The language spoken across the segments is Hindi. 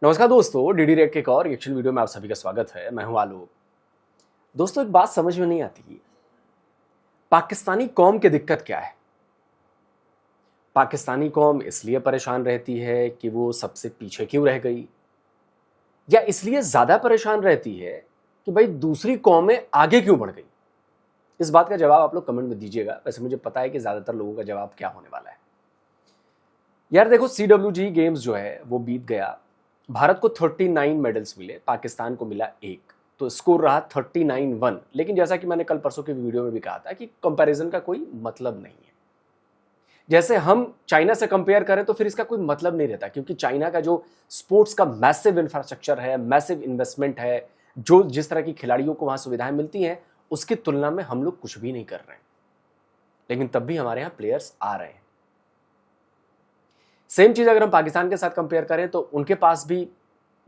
नमस्कार दोस्तों, डीडी रेड के एक और रिएक्शन वीडियो में आप सभी का स्वागत है। मैं हूं आलोक। दोस्तों, एक बात समझ में नहीं आती, पाकिस्तानी कौम की दिक्कत क्या है। पाकिस्तानी कौम इसलिए परेशान रहती है कि वो सबसे पीछे क्यों रह गई, या इसलिए ज्यादा परेशान रहती है कि भाई दूसरी कौमें आगे क्यों बढ़ गई। इस बात का जवाब आप लोग कमेंट में दीजिएगा। वैसे मुझे पता है कि ज्यादातर लोगों का जवाब क्या होने वाला है। यार देखो, CWG गेम्स जो है वो बीत गया। भारत को 39 मेडल्स मिले, पाकिस्तान को मिला 1, तो स्कोर रहा 39-1। लेकिन जैसा कि मैंने कल परसों के वीडियो में भी कहा था कि कंपैरिजन का कोई मतलब नहीं है। जैसे हम चाइना से कंपेयर करें तो फिर इसका कोई मतलब नहीं रहता, क्योंकि चाइना का जो स्पोर्ट्स का मैसिव इंफ्रास्ट्रक्चर है, मैसिव इन्वेस्टमेंट है, जो जिस तरह की खिलाड़ियों को वहां सुविधाएं मिलती हैं, उसकी तुलना में हम लोग कुछ भी नहीं कर रहे हैं। लेकिन तब भी हमारे यहाँ प्लेयर्स आ रहे हैं। सेम चीज अगर हम पाकिस्तान के साथ कंपेयर करें तो उनके पास भी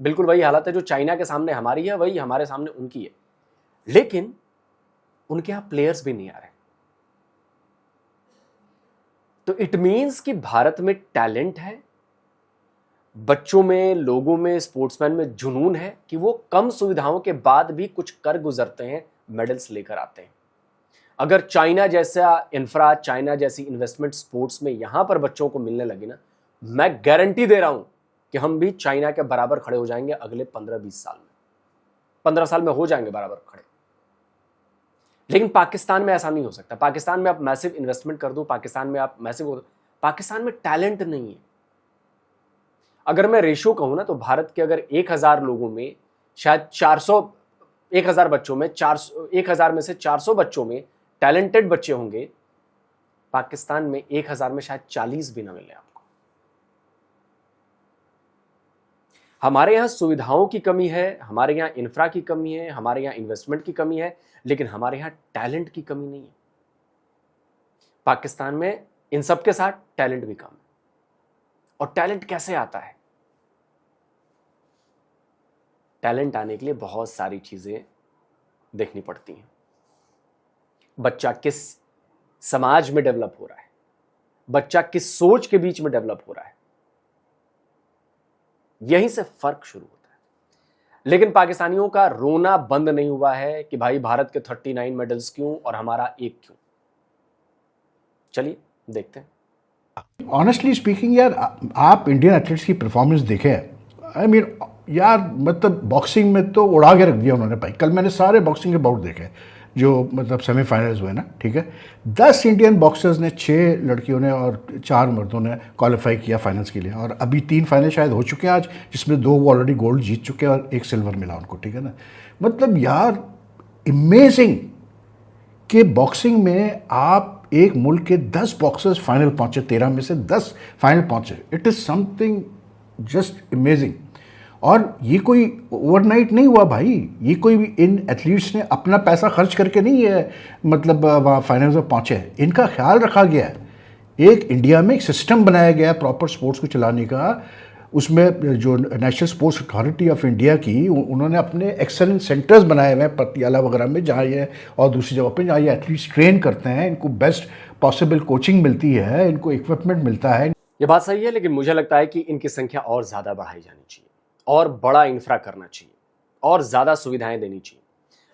बिल्कुल वही हालत है। जो चाइना के सामने हमारी है, वही हमारे सामने उनकी है। लेकिन उनके यहां प्लेयर्स भी नहीं आ रहे। तो इट मींस कि भारत में टैलेंट है, बच्चों में, लोगों में, स्पोर्ट्समैन में जुनून है कि वो कम सुविधाओं के बाद भी कुछ कर गुजरते हैं, मेडल्स लेकर आते हैं। अगर चाइना जैसा इंफ्रा, चाइना जैसी इन्वेस्टमेंट स्पोर्ट्स में यहां पर बच्चों को मिलने लगी ना, मैं गारंटी दे रहा हूं कि हम भी चाइना के बराबर खड़े हो जाएंगे अगले 15-20 साल में। 15 साल में हो जाएंगे बराबर खड़े। लेकिन पाकिस्तान में ऐसा नहीं हो सकता। पाकिस्तान में आप मैसिव इन्वेस्टमेंट कर दो, पाकिस्तान में आप मैसिव, पाकिस्तान में टैलेंट नहीं है। अगर मैं रेशियो कहूं ना, तो भारत के अगर 1000 लोगों में शायद 400, 1000 बच्चों में 400, 1000 में से 400 बच्चों में टैलेंटेड बच्चे होंगे। पाकिस्तान में 1000 में शायद 40 भी ना मिले आपको। हमारे यहां सुविधाओं की कमी है, हमारे यहां इंफ्रा की कमी है, हमारे यहां इन्वेस्टमेंट की कमी है, लेकिन हमारे यहां टैलेंट की कमी नहीं है। पाकिस्तान में इन सब के साथ टैलेंट भी कम है। और टैलेंट कैसे आता है? टैलेंट आने के लिए बहुत सारी चीजें देखनी पड़ती हैं। बच्चा किस समाज में डेवलप हो रहा है, बच्चा किस सोच के बीच में डेवलप हो रहा है, यहीं से फर्क शुरू होता है। लेकिन पाकिस्तानियों का रोना बंद नहीं हुआ है कि भाई भारत के 39 मेडल्स क्यों और हमारा 1 क्यों। चलिए देखते हैं। ऑनेस्टली स्पीकिंग यार, आप इंडियन एथलीट्स की परफॉर्मेंस देखें। आई मीन यार, मतलब बॉक्सिंग में तो उड़ा के रख दिया उन्होंने भाई। कल मैंने सारे बॉक्सिंग के बाउट देखे जो मतलब सेमीफाइनल्स हुए ना, ठीक है। 10 इंडियन बॉक्सर्स ने, 6 लड़कियों ने और 4 मर्दों ने क्वालिफाई किया फाइनल्स के लिए। और अभी 3 फाइनल शायद हो चुके हैं आज, जिसमें 2 वो ऑलरेडी गोल्ड जीत चुके हैं और 1 सिल्वर मिला उनको, ठीक है ना। मतलब यार इमेजिंग कि बॉक्सिंग में आप एक मुल्क के 10 बॉक्सर्स फाइनल पहुंचे, 13 में से 10 फाइनल पहुंचे। It is something just imaging. और ये कोई ओवरनाइट नहीं हुआ भाई। ये कोई भी इन एथलीट्स ने अपना पैसा खर्च करके नहीं है, मतलब वहाँ फाइनल्स में पहुंचे। इनका ख्याल रखा गया है। एक इंडिया में एक सिस्टम बनाया गया है प्रॉपर स्पोर्ट्स को चलाने का। उसमें जो national sports authority of India की, उन्होंने अपने एक्सेलेंस सेंटर्स बनाए हुए हैं पटियाला वगैरह में, जहाँ ये और दूसरी जगह पे जहाँ ये एथलीट्स ट्रेन करते हैं। इनको बेस्ट पॉसिबल कोचिंग मिलती है, इनको इक्विपमेंट मिलता है। ये बात सही है, लेकिन मुझे लगता है कि इनकी संख्या और ज्यादा बढ़ाई जानी चाहिए, और बड़ा इंफ्रा करना चाहिए, और ज्यादा सुविधाएं देनी चाहिए।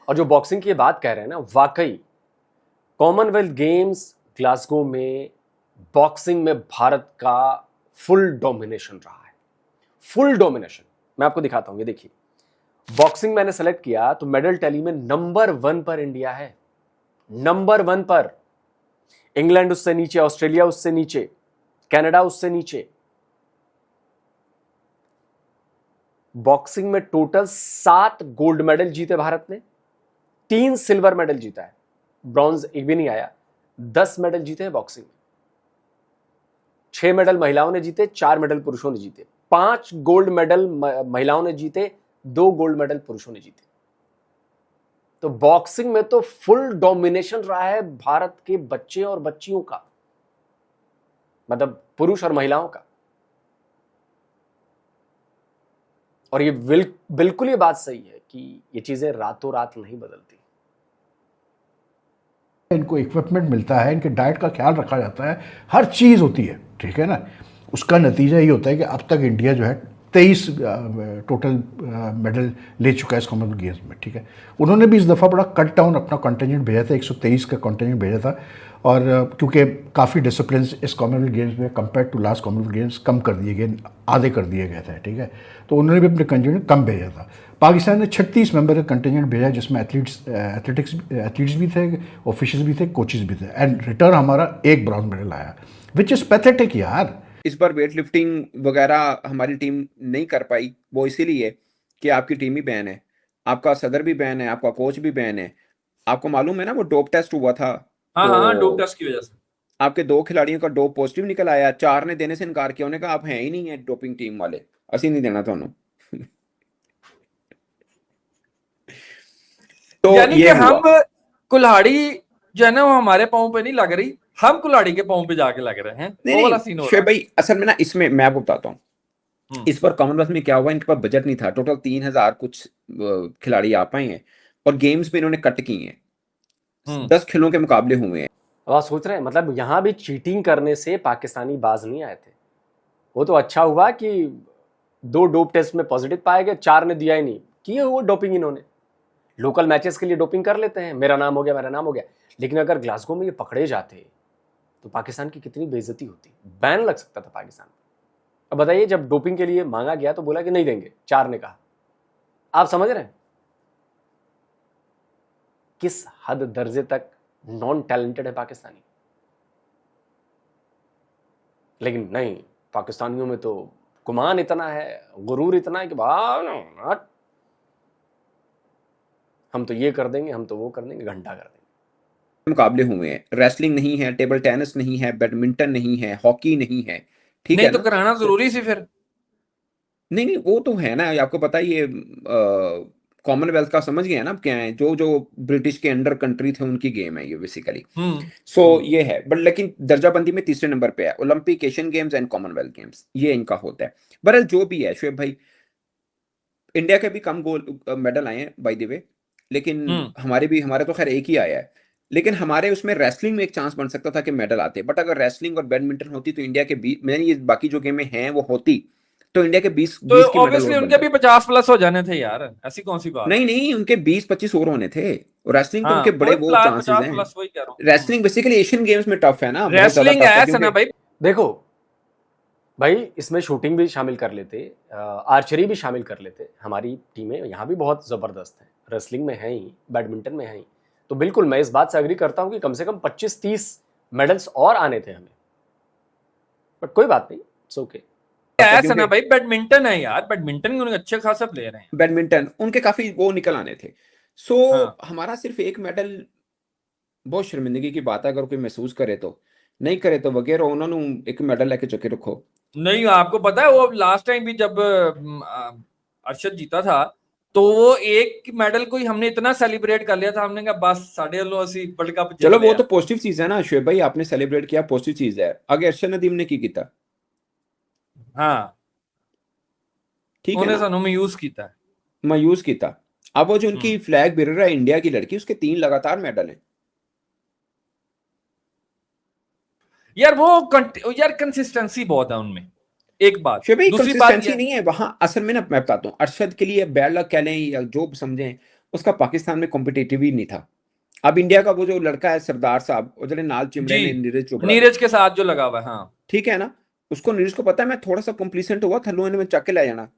और जो बॉक्सिंग की बात कह रहे हैं ना, वाकई कॉमनवेल्थ गेम्स ग्लासगो में बॉक्सिंग में भारत का फुल डोमिनेशन रहा है। Full domination. मैं आपको दिखाता हूं, ये देखिए। बॉक्सिंग मैंने सेलेक्ट किया तो मेडल टैली में नंबर 1 पर इंडिया है। नंबर 1 पर। इंग्लैंड उससे नीचे, ऑस्ट्रेलिया उससे नीचे, कनाडा उससे नीचे। बॉक्सिंग में टोटल 7 गोल्ड मेडल जीते भारत ने, 3 सिल्वर मेडल जीता है, ब्रॉन्ज एक भी नहीं आया। 10 मेडल जीते हैं बॉक्सिंग में। 6 मेडल महिलाओं ने जीते, 4 मेडल पुरुषों ने जीते। 5 गोल्ड मेडल महिलाओं ने जीते, 2 गोल्ड मेडल पुरुषों ने जीते। तो बॉक्सिंग में तो फुल डोमिनेशन रहा है भारत के बच्चे और बच्चियों का, मतलब पुरुष और महिलाओं का। और ये बिल्कुल ये बात सही है कि ये चीजें रातों रात नहीं बदलती। इनको इक्विपमेंट मिलता है, इनके डाइट का ख्याल रखा जाता है, हर चीज़ होती है, ठीक है ना। उसका नतीजा ये होता है कि अब तक इंडिया जो है 23 टोटल मेडल ले चुका है इस कॉमनवेल्थ गेम्स में, ठीक है। उन्होंने भी इस दफ़ा बड़ा कट डाउन अपना कॉन्टेंजेंट भेजा था, 123 का कॉन्टेंजेंट भेजा था, और क्योंकि काफ़ी डिसिप्लिन इस कॉमनवेल्थ गेम्स में compare to last Commonwealth Games कम कर दिए गए, आधे कर दिए गए थे, ठीक है। तो उन्होंने भी अपने कंटेंजेंट कम भेजा था। पाकिस्तान ने 36 मेंबर का कंटेंजेंट भेजा, जिसमें एथलीट्स भी थे, ऑफिशियल्स भी थे, कोचेस भी थे, एंड रिटर्न हमारा एक ब्रॉन्ज मेडल आया, विच इज़ पैथेटिक यार। इस बार वेट लिफ्टिंग वगैरह हमारी टीम नहीं कर पाई, वो इसीलिए कि आपकी टीम ही बैन है, आपका सदर भी बैन है, आपका कोच भी बैन है। आपको मालूम है ना वो डोप टेस्ट हुआ था, हाँ तो हाँ, डोप टेस्ट की वजह से आपके 2 खिलाड़ियों का डोप पॉजिटिव निकल आया, 4 ने देने से इनकार किया, उन्होंने कहा आप हैं ही नहीं है डोपिंग टीम वाले, ਅਸੀਂ नहीं देना ਤੁਹਾਨੂੰ। तो यानी कि ये हम हुआ। कुल्हाड़ी जो है ना वो हमारे पाँव पे नहीं लग रही, हम कुल्हाड़ी के पाँव पे जाके लग रहे हैं। नहीं वो वाला नहीं सीन हो शोएब रहा है। भाई, असल में ना इसमें मैं आपको बताता हूँ, इस बार कॉमनवेल्थ में क्या हुआ, इनके पास बजट नहीं था, टोटल 3000 कुछ खिलाड़ी आ पाए हैं, और गेम्स में इन्होंने कट की हैं, 10 खेलों के मुकाबले हुए हैं। अब आप सोच रहे हैं मतलब यहाँ भी चीटिंग करने से पाकिस्तानी बाज नहीं आए थे। वो तो अच्छा हुआ कि 2 डोप टेस्ट में पॉजिटिव पाए गए, 4 ने दिया ही नहीं, किए हुए डोपिंग इन्होंने। लोकल मैचेस के लिए डोपिंग कर लेते हैं, मेरा नाम हो गया, मेरा नाम हो गया, लेकिन अगर ग्लासगो में ये पकड़े जाते तो पाकिस्तान की कितनी बेइज्जती होती, बैन लग सकता था पाकिस्तान। अब बताइए, जब डोपिंग के लिए मांगा गया तो बोला कि नहीं देंगे, 4 ने कहा। आप समझ रहे हैं किस हद दर्जे तक नॉन टैलेंटेड है पाकिस्तानी। लेकिन नहीं, पाकिस्तानियों में तो गुमान इतना है, गुरूर इतना है कि हम तो ये कर देंगे, हम तो वो कर देंगे, घंटा कर देंगे। मुकाबले हुए हैं, रेसलिंग नहीं है, टेबल टेनिस नहीं है, बैडमिंटन नहीं है, हॉकी नहीं है, ठीक नहीं है तो ना? कराना जरूरी सी फिर। नहीं नहीं वो तो है ना, आपको पता है ये कॉमनवेल्थ का समझ गया ना आप क्या है, जो जो ब्रिटिश के अंडर कंट्री थे उनकी गेम है ये बेसिकली। सो ये है, बट लेकिन दर्जाबंदी में तीसरे नंबर पे है Olympic, Asian games and Commonwealth games, ये इनका होता है। बहरहाल जो भी है शोएब भाई, इंडिया के भी कम गोल्ड मेडल आए हैं बाय द वे, लेकिन हमारे तो खैर एक ही आया है, लेकिन हमारे उसमें रेसलिंग में एक चांस बन सकता था कि मेडल आते, बट अगर रेसलिंग और बैडमिंटन होती तो इंडिया के 20, मैंने ये बाकी जो गेमें हैं वो होती तो इंडिया के 20 तो 20 के मेडल ऑब्वियसली और उनके बनते। भी 50+ हो जाने थे यार, ऐसी कौन सी बात। नहीं नहीं उनके 20-25 और होने थे, और रेसलिंग तो हाँ उनके बड़े वो वही चांसेस 50+, हैं। वही कह रहा हूँ। रेसलिंग बेसिकली एशियन गेम्स में टफ है ना, बहुत ज्यादा रेसलिंग टफ है है सना क्योंकि भाई। देखो भाई, इसमें शूटिंग भी शामिल कर लेते, आर्चरी भी शामिल कर लेते, हमारी टीमें यहाँ भी बहुत ज़बरदस्त हैं, रेसलिंग में है ही, बैडमिंटन में है ही। तो बिल्कुल मैं इस बात से एग्री करता हूँ कि कम से कम 25-30 मेडल्स और आने थे हमें, बट कोई बात नहीं, इट्स ओके। है सना भाई, बैडमिंटन है यार, बैडमिंटन में अच्छे खासा प्लेयर हैं। बैडमिंटन उनके काफी वो निकल आने थे। सो हाँ। हमारा सिर्फ एक मेडल बहुत शर्मिंदगी की बात है, अगर कोई महसूस करे तो, नहीं करे तो वगैरह उन्होंने एक मेडल लेके चुके रखो। नहीं, आपको पता है वो लास्ट टाइम भी जब अरशद जीता था तो वो एक मेडल को ही हमने इतना सेलिब्रेट कर लिया था, हमने कहा बस साढ़े लो असी वर्ल्ड कप चलो वो तो पॉजिटिव चीज है ना शोएब भाई, आपने सेलिब्रेट किया, पॉजिटिव चीज है। आगे अर्शद नदीम ने की किया, हाँ ठीक है उन्हें ना, सानू मायूस किया। मायूस किया। अब वो जो उनकी फ्लैग बेरर है इंडिया की लड़की, उसके 3 लगातार मेडल हैं। यार वो यार कंसिस्टेंसी बहुत है उनमें, एक बात। शोएब भाई दूसरी बात कंसिस्टेंसी नहीं है वहां असल में ना, मैं बताता हूँ, अरशद के लिए बैड लक कह लें या जो समझें, उसका पाकिस्तान में कॉम्पिटिटिव ही नहीं था। अब इंडिया का वो जो लड़का है सरदार साहब, वो जो नाल चिमड़े जी ने नीरज चोपड़ा, नीरज के साथ जो लगा हुआ है, हाँ ठीक है ना, उसको नीरज को पता है मैं थोड़ा सा कॉम्प्लीसेंट हुआ, थल्लू में चक के ले जाना,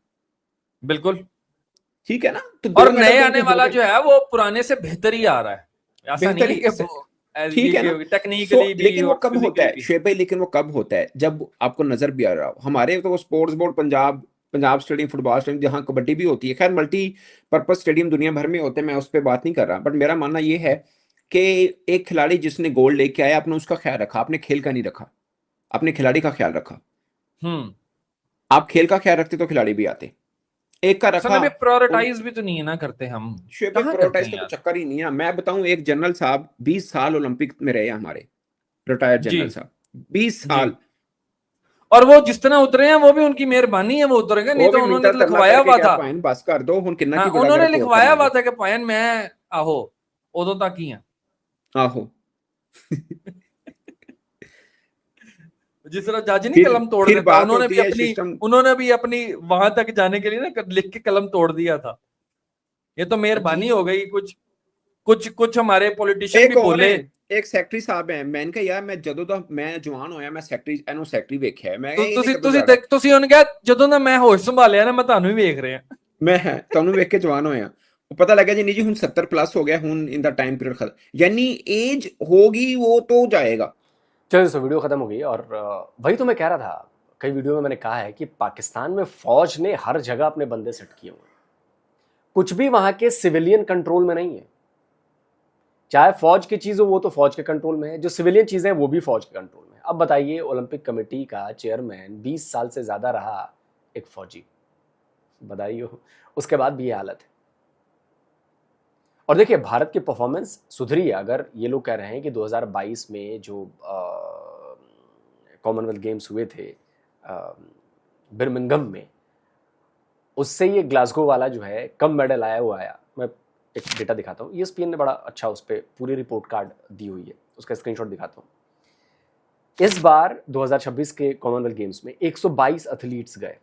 बिल्कुल। ठीक है ना, तो और 2 नए मेडल तो आने उनके हो वाला गए। जो है वो पुराने से बेहतर ही आ रहा है, ऐसा नहीं है बेहतरी कि ठीक है ना। टेक्निकली भी लेकिन वो और कब होता फिजिकली है भी। शोएब भाई, लेकिन वो कब होता है जब आपको नजर भी आ रहा हो। हमारे तो वो sports board Punjab, Punjab stadium, football stadium, जहाँ कबड्डी भी होती है, खैर मल्टी पर्पज स्टेडियम दुनिया भर में होते हैं, मैं उस पर बात नहीं कर रहा, बट मेरा मानना ये है कि एक खिलाड़ी जिसने गोल्ड लेके आया, आपने उसका ख्याल रखा, आपने खेल का नहीं रखा, आपने खिलाड़ी का ख्याल रखा। आप खेल का ख्याल रखते तो खिलाड़ी भी आते, एक का रखा। प्रायोरिटाइज भी तो नहीं है ना करते हम, शोएब भाई कहाँ करते प्रायोरिटाइज हैं का तो यार। चक्कर ही नहीं है। मैं बताऊं, एक जनरल साहब 20 साल ओलंपिक में रहे हमारे, रिटायर्ड जी जनरल साहब 20 जी। साल। और वो जिस तरह उतरे हैं वो भी उनकी मेहरबानी है, वो उतरेंगे, नहीं वो तो भी उन्होंने मिंटा तो तरला लिखवाया करके हुआ क्या था। पाइन बस कर दो, हुन किन्ना हाँ की बड़ा उन्होंने गलत हो लिखवाया हुआ करेंगे। था कि पायन मैं आहो उदों तक ही है। आहो जिस तरह जाजी नहीं फिर- कलम तोड़ फिर देता, बात उन्होंने होती भी है अपनी सिस्टम। उन्होंने भी अपनी वहां तक जाने के लिए ना लिख के कलम तोड़ दिया था। ये तो मेहरबानी हो गई। कुछ कुछ कुछ हमारे पॉलिटिशियन एक भी और बोले। है, एक सੈਕਟਰੀ ਸਾਹਿਬ ਹੈ, ਮੈਂ ਕਿਹਾ ਯਾਰ ਮੈਂ ਜਦੋਂ ਦਾ ਮੈਂ ਜਵਾਨ ਹੋਇਆ ਮੈਂ ਸੈਕਟਰੀ ਵੇਖਿਆ ਹੈ। ਮੈਂ ਕਿਹਾ ਇਹਨੇ ਕਦੋਂ ਜਾਣਾ। ਤੁਸੀਂ ਉਹਨੂੰ ਕਿਹਾ ਜਦੋਂ ਦਾ ਮੈਂ ਹੋਸ਼ ਸੰਭਾਲਿਆ ਨਾ ਮੈਂ ਤੁਹਾਨੂੰ ਹੀ ਵੇਖ ਰਿਹਾ। ਮੈਂ ਤੁਹਾਨੂੰ ਵੇਖ ਕੇ ਜਵਾਨ ਹੋਇਆ। ਉਹ ਪਤਾ ਲੱਗਾ ਜੀ नहीं जी ਹੁਣ 70 प्लस हो गया, ਹੁਣ इन द टाइम पीरियड खत्म, यानी एज होगी वो तो जाएगा। चलो दोस्तों, वीडियो खत्म हो गई और वही तो मैं कह रहा था, कई वीडियो में मैंने कहा है कि पाकिस्तान में फौज ने हर जगह अपने बंदे सेट किए हुए हैं। कुछ भी वहां के सिविलियन कंट्रोल में नहीं है। चाहे फौज की चीज हो वो तो फौज के कंट्रोल में है, जो सिविलियन चीजें हैं वो भी फौज के कंट्रोल में है। अब बताइए, ओलंपिक कमेटी का चेयरमैन 20 साल से ज्यादा रहा एक फौजी, बताइए उसके बाद भी ये हालत है। और देखिए, भारत की परफॉर्मेंस सुधरी है। अगर ये लोग कह रहे हैं कि 2022 में जो कॉमनवेल्थ गेम्स हुए थे बर्मिंघम में, उससे ये ग्लासगो वाला जो है कम मेडल आया वो आया। मैं एक डेटा दिखाता हूँ, ESPN ने बड़ा अच्छा उस पर पूरी रिपोर्ट कार्ड दी हुई है, उसका स्क्रीनशॉट दिखाता हूँ। इस बार 2026 के कॉमनवेल्थ गेम्स में 122 एथलीट्स गए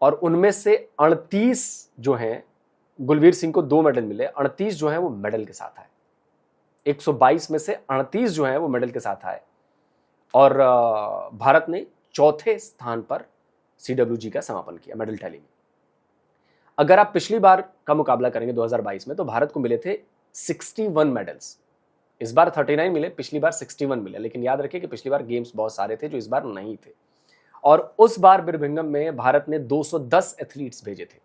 और उनमें से 38 जो हैं, गुलवीर सिंह को 2 मेडल मिले, 38 जो हैं वो मेडल के साथ आए। 122 में से 38 जो हैं वो मेडल के साथ आए और भारत ने चौथे स्थान पर CWG का समापन किया मेडल टैली में। अगर आप पिछली बार का मुकाबला करेंगे 2022 में, तो भारत को मिले थे 61 मेडल्स। इस बार 39 मिले, पिछली बार 61 मिले। लेकिन याद रखिए कि पिछली बार गेम्स बहुत सारे थे जो इस बार नहीं थे। और उस बार बर्मिंघम में भारत ने 210 एथलीट्स भेजे थे।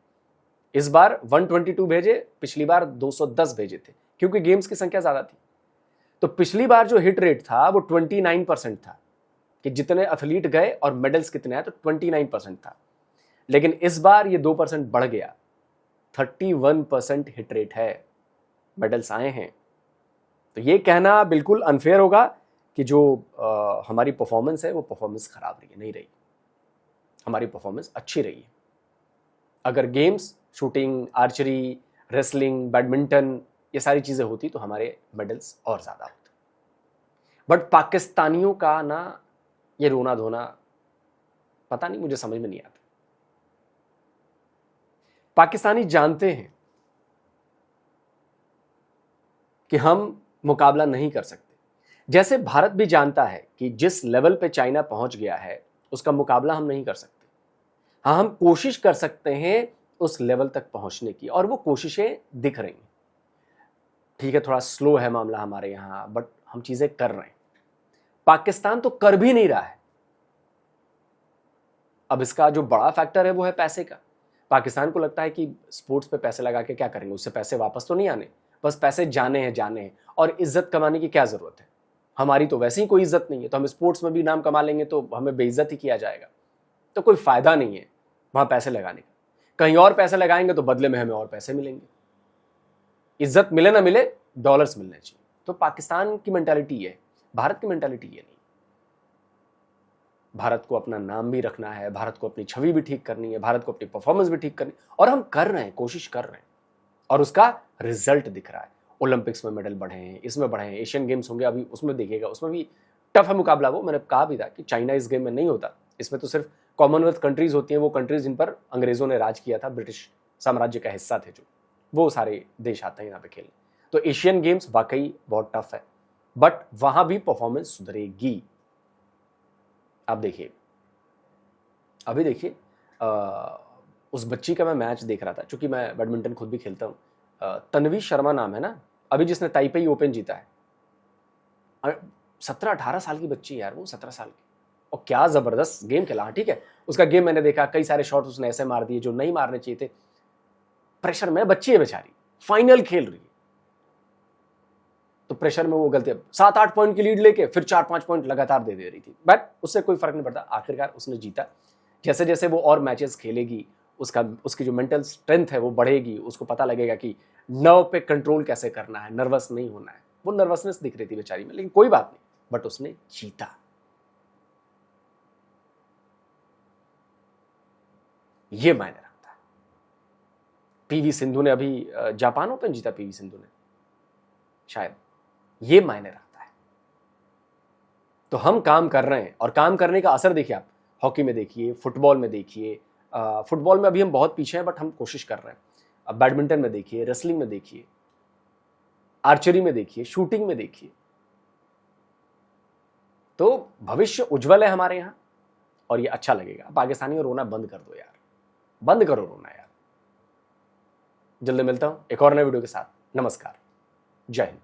इस बार 122 भेजे, पिछली बार 210 भेजे थे, क्योंकि गेम्स की संख्या ज्यादा थी। तो पिछली बार जो हिट रेट था वो 29% था, कि जितने एथलीट गए और मेडल्स कितने आए, तो 29% था। लेकिन इस बार ये 2% बढ़ गया, 31% हिट रेट है, मेडल्स आए हैं। तो ये कहना बिल्कुल अनफेयर होगा कि जो हमारी परफॉर्मेंस है वो परफॉर्मेंस खराब रही है, नहीं रही। हमारी परफॉर्मेंस अच्छी रही है। अगर games, shooting, archery, wrestling, badminton, ये सारी चीजें होती तो हमारे मेडल्स और ज्यादा होते। बट पाकिस्तानियों का ना ये रोना धोना, पता नहीं, मुझे समझ में नहीं आता। पाकिस्तानी जानते हैं कि हम मुकाबला नहीं कर सकते, जैसे भारत भी जानता है कि जिस लेवल पे चाइना पहुंच गया है उसका मुकाबला हम नहीं कर सकते। हाँ, हम कोशिश कर सकते हैं उस लेवल तक पहुंचने की, और वो कोशिशें दिख रही हैं। ठीक है, थोड़ा स्लो है मामला हमारे यहां, बट हम चीजें कर रहे हैं। पाकिस्तान तो कर भी नहीं रहा है। अब इसका जो बड़ा फैक्टर है वो है पैसे का। पाकिस्तान को लगता है कि स्पोर्ट्स पे पैसे लगा के क्या करेंगे, उससे पैसे वापस तो नहीं आने, बस पैसे जाने हैं। और इज्जत कमाने की क्या जरूरत है, हमारी तो वैसे ही कोई इज्जत नहीं है, तो हम स्पोर्ट्स में भी नाम कमा लेंगे तो हमें बेइज्जत ही किया जाएगा। तो कोई फायदा नहीं है वहां पैसे लगाने का। कहीं और पैसे लगाएंगे तो बदले में हमें और पैसे मिलेंगे। इज्जत मिले ना मिले, डॉलर्स मिलने चाहिए। तो पाकिस्तान की मेंटालिटी है, भारत की मेंटालिटी ये नहीं। भारत को अपना नाम भी रखना है, भारत को अपनी छवि भी ठीक करनी है, भारत को अपनी परफॉर्मेंस भी ठीक करनी है, और हम कर रहे हैं, कोशिश कर रहे हैं, और उसका रिजल्ट दिख रहा है। ओलंपिक्स में मेडल बढ़े हैं, इसमें बढ़े हैं, एशियन गेम्स होंगे अभी, उसमें देखिएगा, उसमें भी टफ है मुकाबला। वो मैंने कहा भी था कि चाइना इस गेम में नहीं होता, इसमें तो सिर्फ कॉमनवेल्थ कंट्रीज होती हैं, वो कंट्रीज जिन पर अंग्रेजों ने राज किया था, ब्रिटिश साम्राज्य का हिस्सा थे जो, वो सारे देश आते हैं यहाँ पे खेलने। तो एशियन गेम्स वाकई बहुत टफ है, बट वहां भी परफॉर्मेंस सुधरेगी। आप देखिए, अभी देखिए, उस बच्ची का मैं मैच देख रहा था, क्योंकि मैं बैडमिंटन खुद भी खेलता हूँ। तन्वी शर्मा नाम है ना, अभी जिसने ताइपेई ओपन जीता है। 17-18 साल की बच्ची यार, वो 17 साल की, और क्या जबरदस्त गेम खेला। ठीक है, उसका गेम मैंने देखा, कई सारे शॉट उसने ऐसे मार दिए जो नहीं मारने चाहिए थे। प्रेशर में बच्ची है बेचारी, फाइनल खेल रही है, तो प्रेशर में वो गलती, 7-8 पॉइंट की लीड लेके फिर 4-5 पॉइंट लगातार दे रही थी, बट उससे कोई फर्क नहीं पड़ता, आखिरकार उसने जीता। जैसे जैसे वो और मैचेस खेलेगी, उसकी जो मेंटल स्ट्रेंथ है वो बढ़ेगी, उसको पता लगेगा कि नर्व पे कंट्रोल कैसे करना है, नर्वस नहीं होना है। वो नर्वसनेस दिख रही थी बेचारी में, लेकिन कोई बात नहीं, बट उसने जीता। ये मायने रखता है। पीवी सिंधु ने अभी जापान ओपन जीता, पीवी सिंधु ने शायद, ये मायने रखता है। तो हम काम कर रहे हैं, और काम करने का असर देखिए आप, हॉकी में देखिए, फुटबॉल में देखिए, फुटबॉल में अभी हम बहुत पीछे हैं बट हम कोशिश कर रहे हैं। अब बैडमिंटन में देखिए, रेसलिंग में देखिए, आर्चरी में देखिए, शूटिंग में देखिए। तो भविष्य उज्जवल है हमारे यहाँ, और ये अच्छा लगेगा। पाकिस्तानियों रोना बंद कर दो यार, बंद करो रोना यार। जल्दी मिलता हूं एक और नए वीडियो के साथ। नमस्कार, जय हिंद।